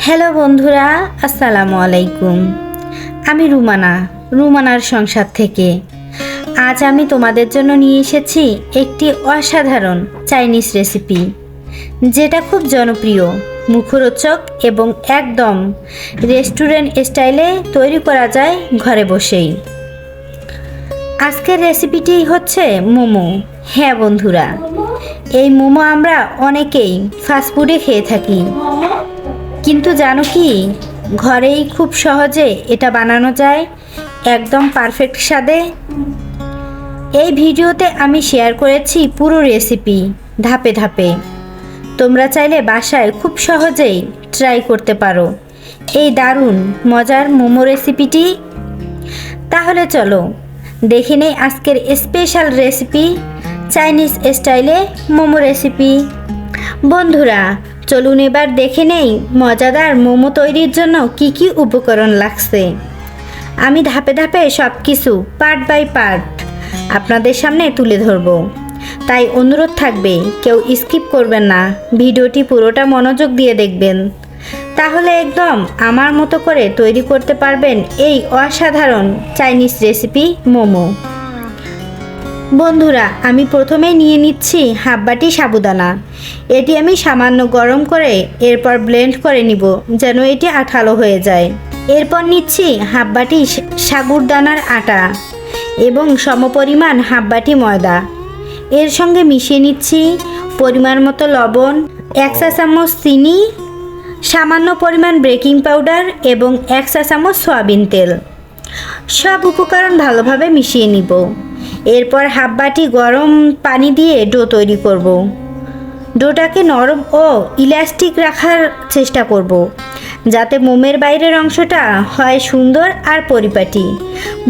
Hello বন্ধুরা, আসসালামু আলাইকুম। আমি রুমানার সংসার থেকে আজ আমি তোমাদের জন্য নিয়ে এসেছি একটি অসাধারণ চাইনিজ রেসিপি, যেটা খুব জনপ্রিয়, মুখরোচক এবং একদম রেস্টুরেন্ট স্টাইলে তৈরি করা যায় ঘরে বসেই। আজকের রেসিপিটি হচ্ছে মোমো। হ্যাঁ বন্ধুরা, এই মোমো আমরা অনেকেই ফাস্টফুডে খেয়ে থাকি, কিন্তু জানো কি, ঘরেই খুব সহজে এটা বানানো যায় একদম পারফেক্ট স্বাদে। এই ভিডিওতে আমি শেয়ার করেছি পুরো রেসিপি ধাপে ধাপে। তোমরা চাইলে বাসায় খুব সহজেই ট্রাই করতে পারো এই দারুণ মজার মোমো রেসিপিটি। তাহলে চলো দেখে নেই আজকের স্পেশাল রেসিপি, চাইনিজ স্টাইলে মোমো রেসিপি। বন্ধুরা চলুন এবার দেখে নেই মজাদার মোমো তৈরির জন্য কি কি উপকরণ লাগছে। আমি ধাপে ধাপে সব কিছু পার্ট বাই পার্ট আপনাদের সামনে তুলে ধরব, তাই অনুরোধ থাকবে কেউ স্কিপ করবেন না, ভিডিওটি পুরোটা মনোযোগ দিয়ে দেখবেন। তাহলে একদম আমার মতো করে তৈরি করতে পারবেন এই অসাধারণ চাইনিজ রেসিপি মোমো। বন্ধুরা আমি প্রথমেই নিয়ে নিচ্ছি হাফ বাটি সাবুদানা। এটি আমি সামান্য গরম করে এরপর ব্লেন্ড করে নিব যেন এটি আঠালো হয়ে যায়। এরপর নিচ্ছি হাফ বাটি সাগুর দানার আটা এবং সমপরিমাণ হাফ বাটি ময়দা। এর সঙ্গে মিশিয়ে নিচ্ছি পরিমাণ মতো লবণ, 1 চা চামচ চিনি, সামান্য পরিমাণ বেকিং পাউডার এবং 1 চা চামচ সয়াবিন তেল। সব উপকরণ ভালোভাবে মিশিয়ে নিব। এরপর হাফ বাটি গরম পানি দিয়ে ডো তৈরি করব। ডোটাকে নরম ও ইলাস্টিক রাখার চেষ্টা করব, যাতে মোমের বাইরের অংশটা হয় সুন্দর আর পরিপাটি।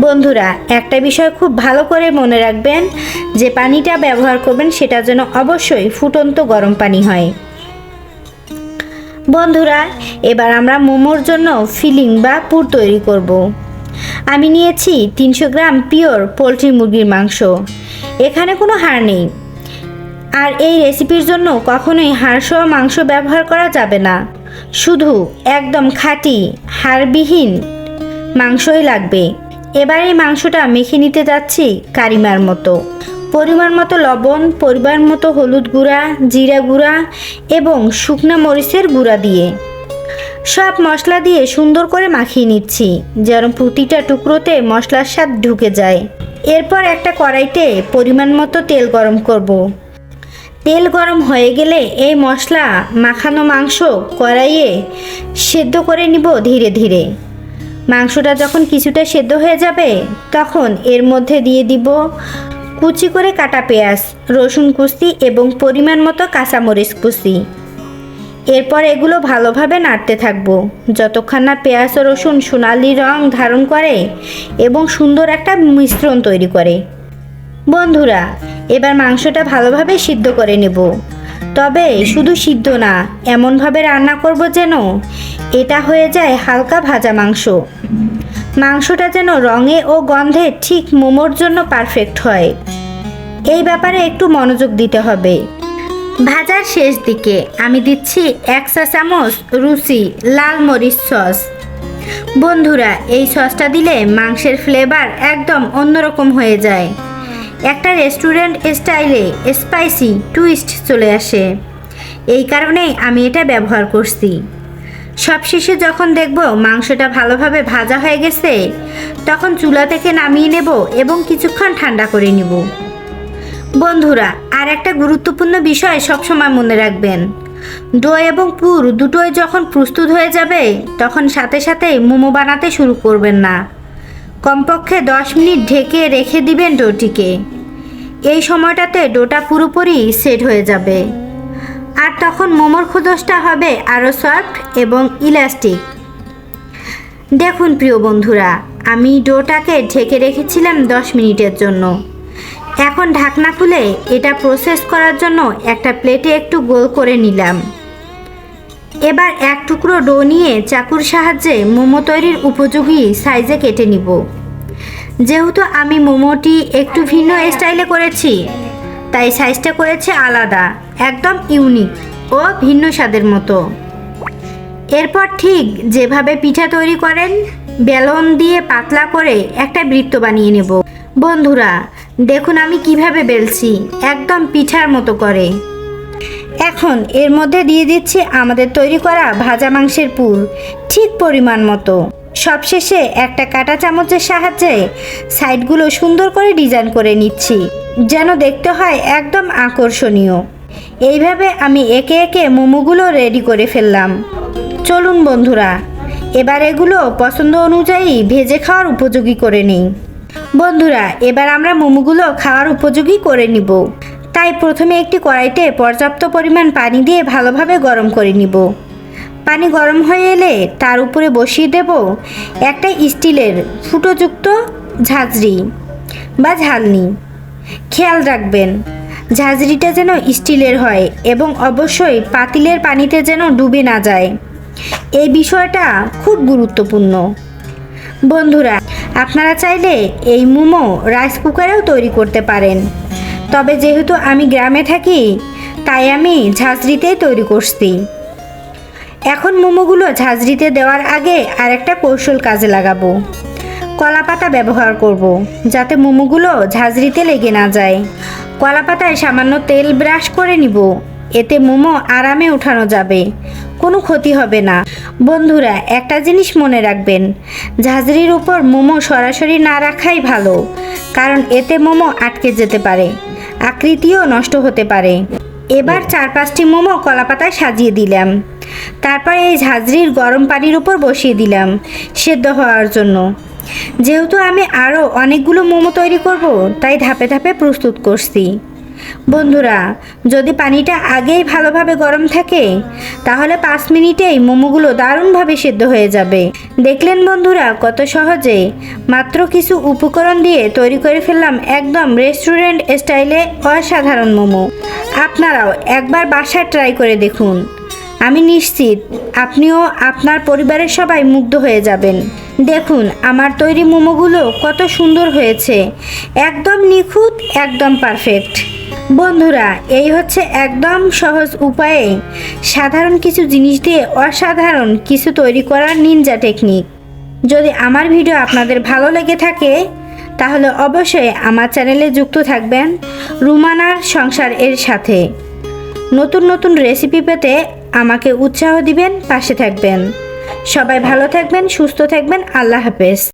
বন্ধুরা একটা বিষয় খুব ভালো করে মনে রাখবেন, যে পানিটা ব্যবহার করবেন সেটা যেন অবশ্যই ফুটন্ত গরম পানি হয়। বন্ধুরা এবার আমরা মোমোর জন্য ফিলিং বা পুর তৈরি করব। আমি নিয়েছি 300 গ্রাম পিওর পোলট্রি মুরগির মাংস। এখানে কোনো হাড় নেই, আর এই রেসিপির জন্য কখনোই হাড়সহ মাংস ব্যবহার করা যাবে না। শুধু একদম খাঁটি হাড়বিহীন মাংসই লাগবে। এবার এই মাংসটা মেখে নিতে যাচ্ছি কারিমার মতো। পরিমাণ মতো লবণ, পরিমাণ মতো হলুদ গুঁড়া, জিরা গুঁড়া এবং শুকনো মরিচের গুঁড়া দিয়ে সব মশলা দিয়ে সুন্দর করে মাখিয়ে নিচ্ছি, যেন প্রতিটা টুকরোতে মশলার স্বাদ ঢুকে যায়। এরপর একটা কড়াইতে পরিমাণ মতো তেল গরম করব। তেল গরম হয়ে গেলে এই মশলা মাখানো মাংস কড়াইয়ে সেদ্ধ করে নিব ধীরে ধীরে। মাংসটা যখন কিছুটা সেদ্ধ হয়ে যাবে তখন এর মধ্যে দিয়ে দিব কুচি করে কাটা পেঁয়াজ, রসুন কুচি এবং পরিমাণ মতো কাঁচামরিচ কুচি। এরপর এগুলো ভালোভাবে নাড়তে থাকবো যতক্ষণ না পেঁয়াজ ও রসুন সোনালি রং ধারণ করে এবং সুন্দর একটা মিশ্রণ তৈরি করে। বন্ধুরা এবার মাংসটা ভালোভাবে সিদ্ধ করে নেব, তবে শুধু সিদ্ধ না, এমনভাবে রান্না করব যেন এটা হয়ে যায় হালকা ভাজা মাংস। মাংসটা যেন রঙে ও গন্ধে ঠিক মোমোর জন্য পারফেক্ট হয়, এই ব্যাপারে একটু মনোযোগ দিতে হবে। ভাজার শেষ দিকে আমি দিচ্ছি 1 চা চামচ রুচি লাল মরিচ সস। বন্ধুরা এই সসটা দিলে মাংসের ফ্লেভার একদম অন্যরকম হয়ে যায়, একটা রেস্টুরেন্ট স্টাইলে স্পাইসি টুইস্ট চলে আসে। এই কারণেই আমি এটা ব্যবহার করছি। সবশেষে যখন দেখব মাংসটা ভালোভাবে ভাজা হয়ে গেছে তখন চুলা থেকে নামিয়ে নেব এবং কিছুক্ষণ ঠান্ডা করে নিব। বন্ধুরা আর একটা গুরুত্বপূর্ণ বিষয় সবসময় মনে রাখবেন, ডো এবং পুর দুটোই যখন প্রস্তুত হয়ে যাবে তখন সাথে সাথে মোমো বানাতে শুরু করবেন না। কমপক্ষে 10 মিনিট ঢেকে রেখে দিবেন ডোটিকে। এই সময়টাতে ডোটা পুরোপুরি সেট হয়ে যাবে, আর তখন মোমোর খোদসটা হবে আরও সফট এবং ইলাস্টিক। দেখুন প্রিয় বন্ধুরা, আমি ডোটাকে ঢেকে রেখেছিলাম 10 মিনিটের জন্য। এখন ঢাকনা খুলে এটা প্রসেস করার জন্য একটা প্লেটে একটু গোল করে নিলাম। এবার এক টুকরো ডো নিয়ে চাকুর সাহায্যে মোমো তৈরির উপযোগী সাইজে কেটে নিব। যেহেতু আমি মোমোটি একটু ভিন্ন স্টাইলে করেছি তাই সাইজটা করেছে আলাদা, একদম ইউনিক ও ভিন্ন স্বাদের মতো। এরপর ঠিক যেভাবে পিঠা তৈরি করেন বেলন দিয়ে পাতলা করে একটা বৃত্ত বানিয়ে নেব। বন্ধুরা দেখুন আমি কিভাবে বেলছি, একদম পিঠার মতো করে। এখন এর মধ্যে দিয়ে দিচ্ছি আমাদের তৈরি করা ভাজা মাংসের পুর ঠিক পরিমাণ মতো। সবশেষে একটা কাঁটা চামচের সাহায্যে সাইডগুলো সুন্দর করে ডিজাইন করে নিচ্ছি, যেন দেখতে হয় একদম আকর্ষণীয়। এইভাবে আমি একে একে মোমোগুলো রেডি করে ফেললাম। চলুন বন্ধুরা এবার এগুলো পছন্দ অনুযায়ী ভেজে খাওয়ার উপযোগী করে নিই। বন্ধুরা এবার আমরা মোমোগুলো খাওয়ার উপযোগী করে নিব। তাই প্রথমে একটি কড়াইতে পর্যাপ্ত পরিমাণ পানি দিয়ে ভালোভাবে গরম করে নিব। পানি গরম হয়ে এলে তার উপরে বসিয়ে দেব একটা স্টিলের ফুটোযুক্ত ঝাঁঝরি বা ঝালনি। খেয়াল রাখবেন ঝাঁঝরিটা যেন স্টিলের হয় এবং অবশ্যই পাতিলের পানিতে যেন ডুবে না যায়। এই বিষয়টা খুব গুরুত্বপূর্ণ। বন্ধুরা আপনারা চাইলে এই মোমো রাইস কুকারেও তৈরি করতে পারেন, তবে যেহেতু আমি গ্রামে থাকি তাই আমি ঝাঁঝরিতেই তৈরি করছি। এখন মোমোগুলো ঝাঁঝরিতে দেওয়ার আগে আরেকটা কৌশল কাজে লাগাবো। কলা পাতা ব্যবহার করব যাতে মোমোগুলো ঝাঁঝরিতে লেগে না যায়। কলা পাতায় সামান্য তেল ব্রাশ করে নিব, এতে মোমো আরামে উঠানো যাবে, কোনো ক্ষতি হবে না। বন্ধুরা একটা জিনিস মনে রাখবেন, ঝাঁঝরির উপর মোমো সরাসরি না রাখাই ভালো, কারণ এতে মোমো আটকে যেতে পারে, আকৃতিও নষ্ট হতে পারে। এবার 4-5টি মোমো কলাপাতায় সাজিয়ে দিলাম। তারপর এই ঝাঁঝরির গরম পানির উপর বসিয়ে দিলাম সেদ্ধ হওয়ার জন্য। যেহেতু আমি আরও অনেকগুলো মোমো তৈরি করব তাই ধাপে ধাপে প্রস্তুত করছি। বন্ধুরা যদি পানিটা আগেই ভালোভাবে গরম থাকে তাহলে 5 মিনিটেই মোমোগুলো দারুণভাবে সেদ্ধ হয়ে যাবে। দেখলেন বন্ধুরা কত সহজে মাত্র কিছু উপকরণ দিয়ে তৈরি করে ফেললাম একদম রেস্টুরেন্ট স্টাইলে অসাধারণ মোমো। আপনারাও একবার বাসায় ট্রাই করে দেখুন, আমি নিশ্চিত আপনিও আপনার পরিবারের সবাই মুগ্ধ হয়ে যাবেন। দেখুন আমার তৈরি মোমোগুলো কত সুন্দর হয়েছে, একদম নিখুঁত, একদম পারফেক্ট। বন্ধুরা এই হচ্ছে একদম সহজ উপায়ে সাধারণ কিছু জিনিস দিয়ে অসাধারণ কিছু তৈরি করার নিনজা টেকনিক। যদি আমার ভিডিও আপনাদের ভালো লেগে থাকে তাহলে অবশ্যই আমার চ্যানেলে যুক্ত থাকবেন রুমানার সংসার এর সাথে। নতুন নতুন রেসিপি পেতে আমাকে উৎসাহ দিবেন, পাশে থাকবেন। সবাই ভালো থাকবেন, সুস্থ থাকবেন। আল্লাহ হাফেজ।